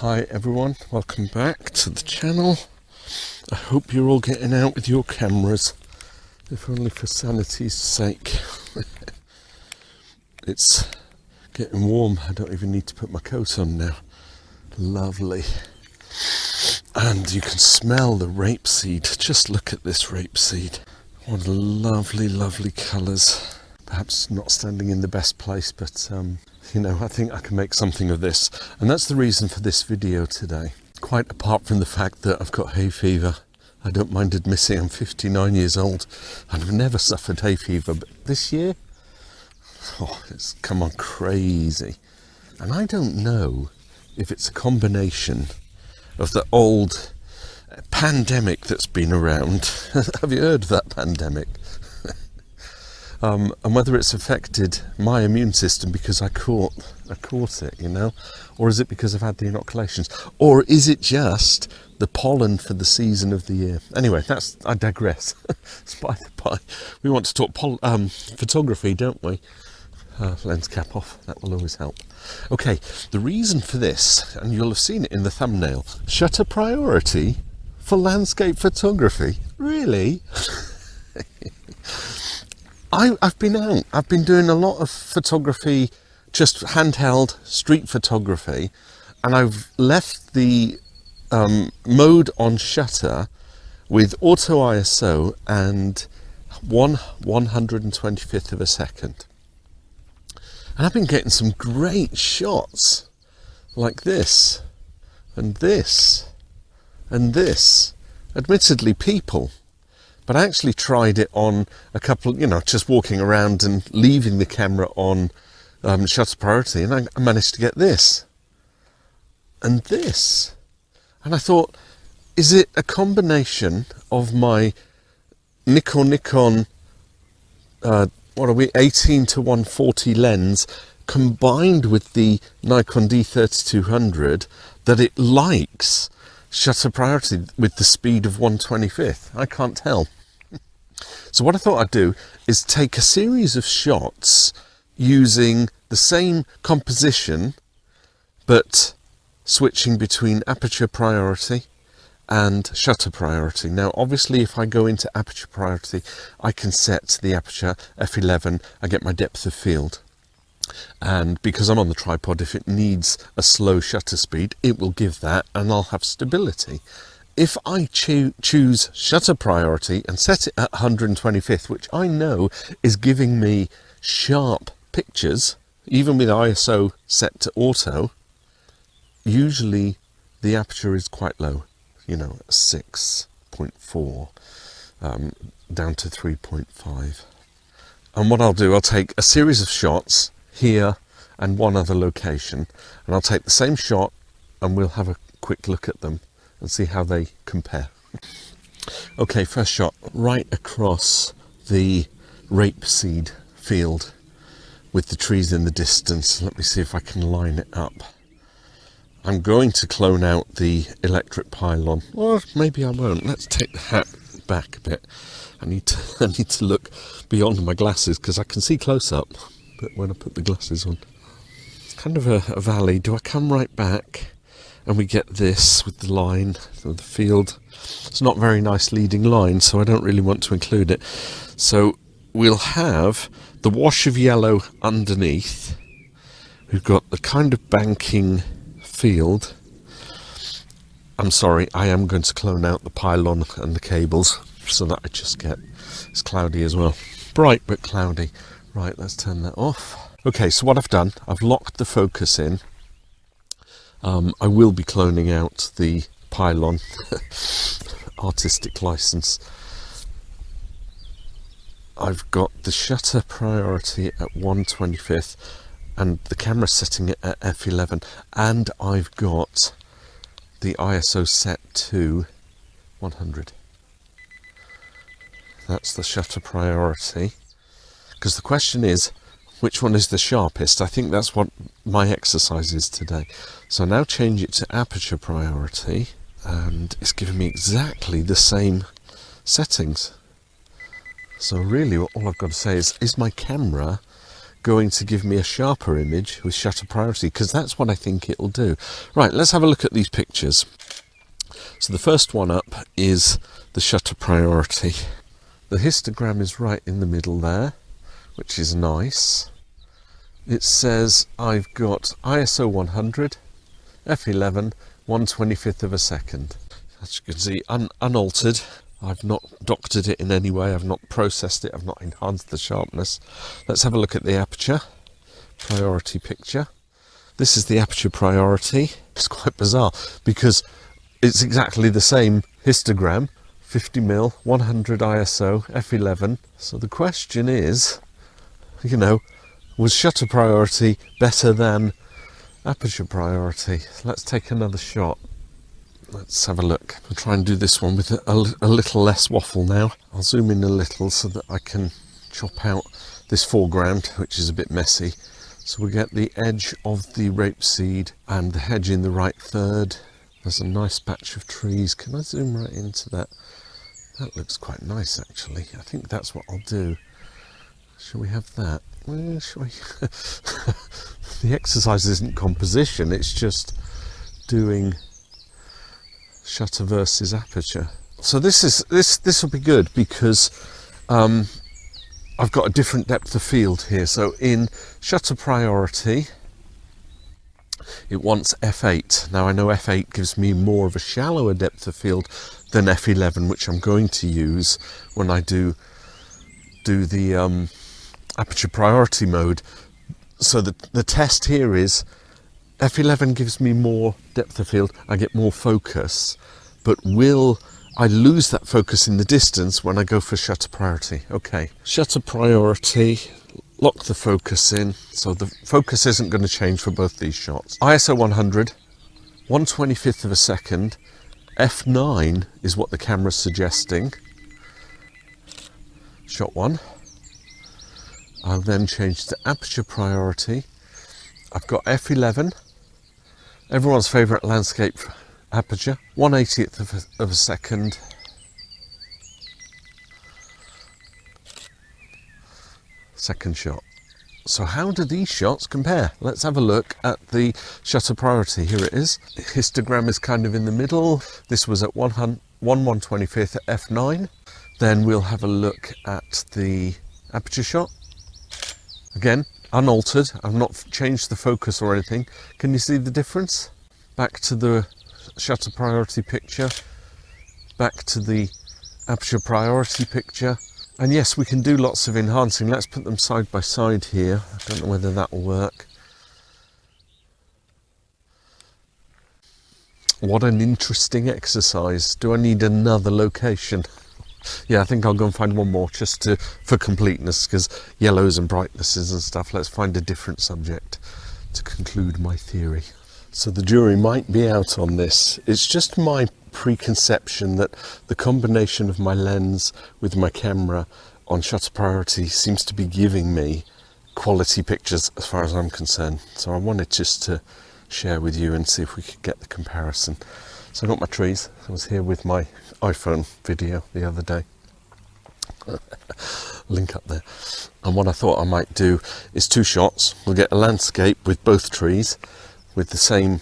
Hi everyone, welcome back to the channel. I hope you're all getting out with your cameras, if only for sanity's sake. It's getting warm, I don't even need to put my coat on now. Lovely. And you can smell the rapeseed. Just look at this rapeseed. What lovely, lovely colours. Perhaps not standing in the best place, but you know, I think I can make something of this. And that's the reason for this video today. Quite apart from the fact that I've got hay fever. I don't mind admitting I'm 59 years old and I've never suffered hay fever, but this year, oh, it's come on crazy. And I don't know if it's a combination of the old pandemic that's been around. Have you heard of that pandemic? And whether it's affected my immune system because I caught it, you know, or is it because I've had the inoculations, or is it just the pollen for the season of the year? Anyway, I digress. By the by, we want to talk photography, don't we? Lens cap off, that will always help. Okay, the reason for this, and you'll have seen it in the thumbnail, shutter priority for landscape photography. Really? I've been out. I've been doing a lot of photography, just handheld street photography, and I've left the mode on shutter with auto ISO and 1/125th of a second. And I've been getting some great shots like this and this and this. Admittedly, people. But I actually tried it on a couple, you know, just walking around and leaving the camera on shutter priority, and I managed to get this and this. And I thought, is it a combination of my nikon 18-140 lens combined with the Nikon D3200 that it likes shutter priority with the speed of 1/25th? I can't tell. So what I thought I'd do is take a series of shots using the same composition but switching between aperture priority and shutter priority. Now obviously if I go into aperture priority I can set the aperture f11, I get my depth of field. And because I'm on the tripod, if it needs a slow shutter speed, it will give that and I'll have stability. If I choose shutter priority and set it at 125th, which I know is giving me sharp pictures, even with ISO set to auto, usually the aperture is quite low, you know, 6.4 down to 3.5. And what I'll do, I'll take a series of shots here and one other location, and I'll take the same shot and we'll have a quick look at them and see how they compare. Okay, first shot, right across the rapeseed field with the trees in the distance. Let me see if I can line it up. I'm going to clone out the electric pylon, or maybe I won't. Let's take the hat back a bit. I need to look beyond my glasses because I can see close up, but when I put the glasses on, it's kind of a valley. Do I come right back and we get this with the line of the field? It's not very nice leading line, so I don't really want to include it. So we'll have the wash of yellow underneath. We've got the kind of banking field. I'm sorry, I am going to clone out the pylon and the cables so that I just get, it's cloudy as well. Bright but cloudy. Right, let's turn that off. Okay, so what I've done, I've locked the focus in. I will be cloning out the pylon, artistic license. I've got the shutter priority at 1/25th and the camera setting it at f11, and I've got the ISO set to 100. That's the shutter priority. Because the question is, which one is the sharpest? I think that's what my exercise is today. So now change it to aperture priority, and it's giving me exactly the same settings. So really all I've got to say is my camera going to give me a sharper image with shutter priority, because that's what I think it'll do. Right, let's have a look at these pictures. So the first one up is the shutter priority. The histogram is right in the middle there, which is nice. It says I've got ISO 100, f11, 1/25th of a second. As you can see, unaltered. I've not doctored it in any way, I've not processed it, I've not enhanced the sharpness. Let's have a look at the aperture priority picture. This is the aperture priority. It's quite bizarre because it's exactly the same histogram, 50mm, 100 ISO, f11. So the question is, you know, was shutter priority better than aperture priority? Let's take another shot. Let's have a look. I'll try and do this one with a little less waffle now. I'll zoom in a little so that I can chop out this foreground, which is a bit messy. So we get the edge of the rapeseed and the hedge in the right third. There's a nice patch of trees. Can I zoom right into that? That looks quite nice, actually. I think that's what I'll do. Shall we have that? Well, shall we? The exercise isn't composition, it's just doing shutter versus aperture. So this will be good because I've got a different depth of field here. So in shutter priority, it wants f8. Now I know f8 gives me more of a shallower depth of field than f11, which I'm going to use when I do the aperture priority mode. So the test here is f11 gives me more depth of field, I get more focus, but will I lose that focus in the distance when I go for shutter priority? Okay, shutter priority, lock the focus in, so the focus isn't going to change for both these shots. ISO 100, 1/25th of a second, f9 is what the camera's suggesting. Shot 1. I'll then change to aperture priority. I've got f11, everyone's favourite landscape aperture, 1/80th of a second. Second shot. So how do these shots compare? Let's have a look at the shutter priority. Here it is. Histogram is kind of in the middle. This was at 1/125th at f9. Then we'll have a look at the aperture shot. Again, unaltered. I've not changed the focus or anything. Can you see the difference? Back to the shutter priority picture. Back to the aperture priority picture. And yes, we can do lots of enhancing. Let's put them side by side here. I don't know whether that will work. What an interesting exercise. Do I need another location? Yeah, I think I'll go and find one more just for completeness, because yellows and brightnesses and stuff. Let's find a different subject to conclude my theory. So the jury might be out on this. It's just my preconception that the combination of my lens with my camera on shutter priority seems to be giving me quality pictures as far as I'm concerned. So I wanted just to share with you and see if we could get the comparison. So I got my trees. I was here with my iPhone video the other day. Link up there. And what I thought I might do is 2 shots. We'll get a landscape with both trees with the same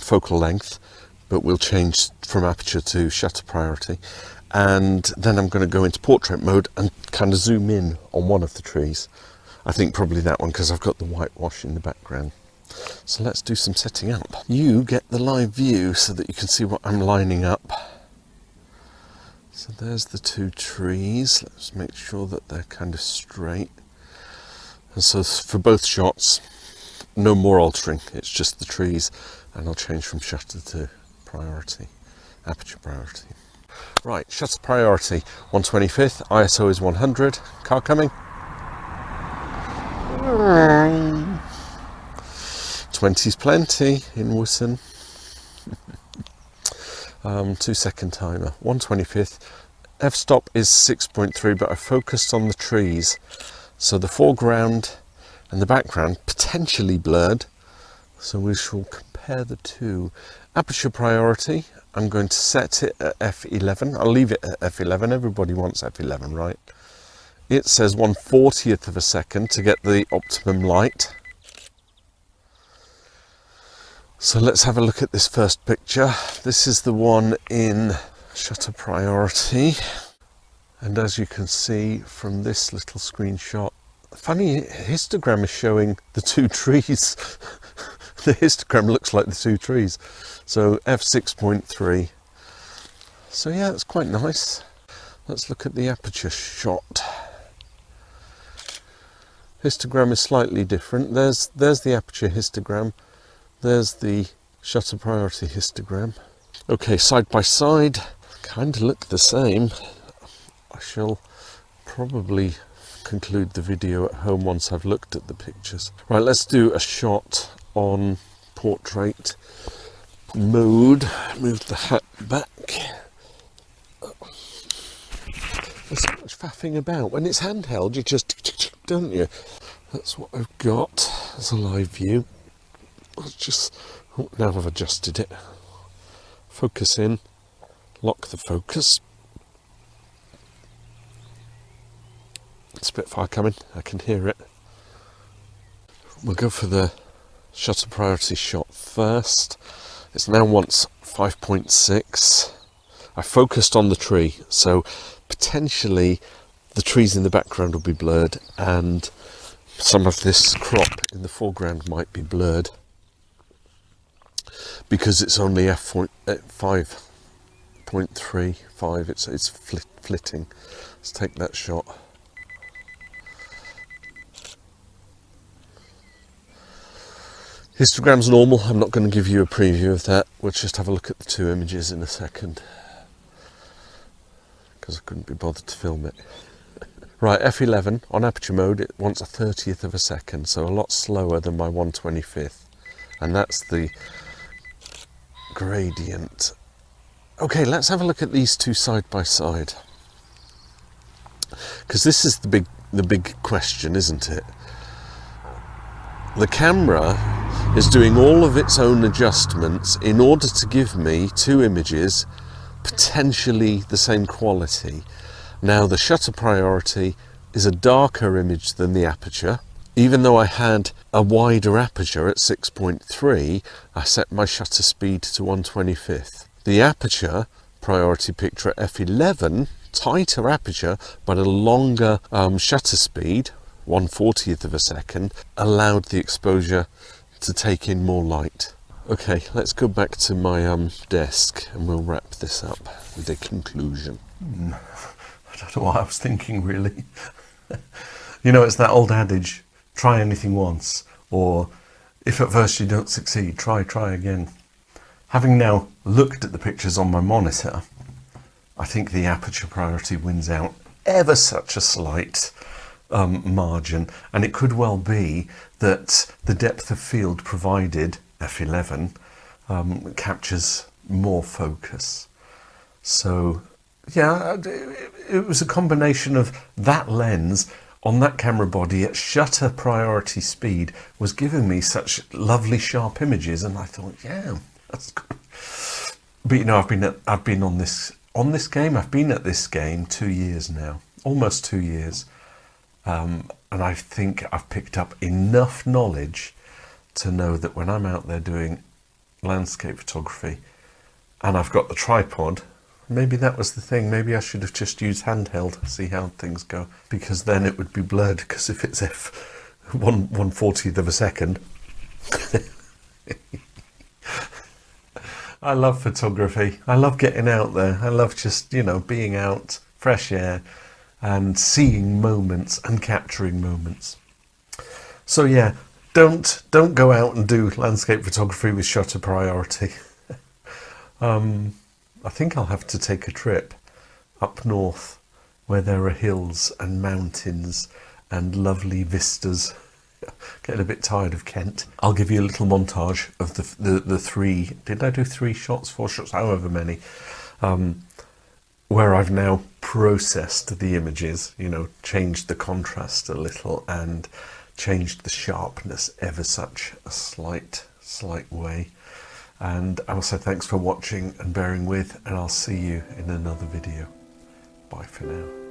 focal length, but we'll change from aperture to shutter priority. And then I'm going to go into portrait mode and kind of zoom in on one of the trees. I think probably that one, because I've got the whitewash in the background. So let's do some setting up. You get the live view so that you can see what I'm lining up. So there's the 2 trees. Let's make sure that they're kind of straight. And so for both shots, no more altering, it's just the trees, and I'll change from shutter to priority, aperture priority. Right, shutter priority, 1/25th, ISO is 100, car coming. 20's plenty in Whiston. 2-second timer, 1/25th, f-stop is 6.3, but I focused on the trees, so the foreground and the background potentially blurred, so we shall compare the two. Aperture priority, I'm going to set it at f11. I'll leave it at f11. Everybody wants f11, right? It says 1/40th of a second to get the optimum light. So let's have a look at this first picture. This is the one in shutter priority. And as you can see from this little screenshot, funny histogram is showing the two trees. The histogram looks like the two trees. So f6.3. So yeah, it's quite nice. Let's look at the aperture shot. Histogram is slightly different. There's the aperture histogram. There's the shutter priority histogram. Okay, side by side, kind of look the same. I shall probably conclude the video at home once I've looked at the pictures. Right, let's do a shot on portrait mode. Move the hat back. There's so much faffing about. When it's handheld, you just, don't you? That's what I've got as a live view. Let's just, oh, now I've adjusted it. Focus in, lock the focus. It's a bit far coming, I can hear it. We'll go for the shutter priority shot first. It's now wants 5.6. I focused on the tree, so potentially the trees in the background will be blurred and some of this crop in the foreground might be blurred because it's only f5.35. It's flitting. Let's take that shot. Histogram's normal. I'm not going to give you a preview of that. We'll just have a look at the two images in a second because I couldn't be bothered to film it. Right, f11 on aperture mode, it wants 1/30th of a second, so a lot slower than my 1/25th, and that's the gradient. Okay, let's have a look at these two side by side, because this is the big question, isn't it? The camera is doing all of its own adjustments in order to give me two images potentially the same quality. Now the shutter priority is a darker image than the aperture. Even though I had a wider aperture at 6.3, I set my shutter speed to 1/25th. The aperture priority picture at f11, tighter aperture but a longer shutter speed, 1/40th of a second, allowed the exposure to take in more light. Okay, let's go back to my desk and we'll wrap this up with a conclusion. I don't know what I was thinking, really. You know, it's that old adage, try anything once, or if at first you don't succeed, try again. Having now looked at the pictures on my monitor, I think the aperture priority wins out ever such a slight margin, and it could well be that the depth of field provided, f11, captures more focus. So yeah, it was a combination of that lens on that camera body at shutter priority speed was giving me such lovely sharp images, and I thought, yeah, that's good. But you know, I've been on this game. I've been at this game 2 years now, almost 2 years, and I think I've picked up enough knowledge to know that when I'm out there doing landscape photography, and I've got the tripod. Maybe that was the thing. Maybe I should have just used handheld, see how things go, because then it would be blurred, because if it's f1/40th of a second. I love photography. I love getting out there. I love just, you know, being out, fresh air, and seeing moments and capturing moments. So yeah, don't go out and do landscape photography with shutter priority. I think I'll have to take a trip up north where there are hills and mountains and lovely vistas. Getting a bit tired of Kent. I'll give you a little montage of the three, did I do 3 shots, 4 shots, however many, where I've now processed the images, you know, changed the contrast a little and changed the sharpness ever such a slight way. And I will say thanks for watching and bearing with, and I'll see you in another video. Bye for now.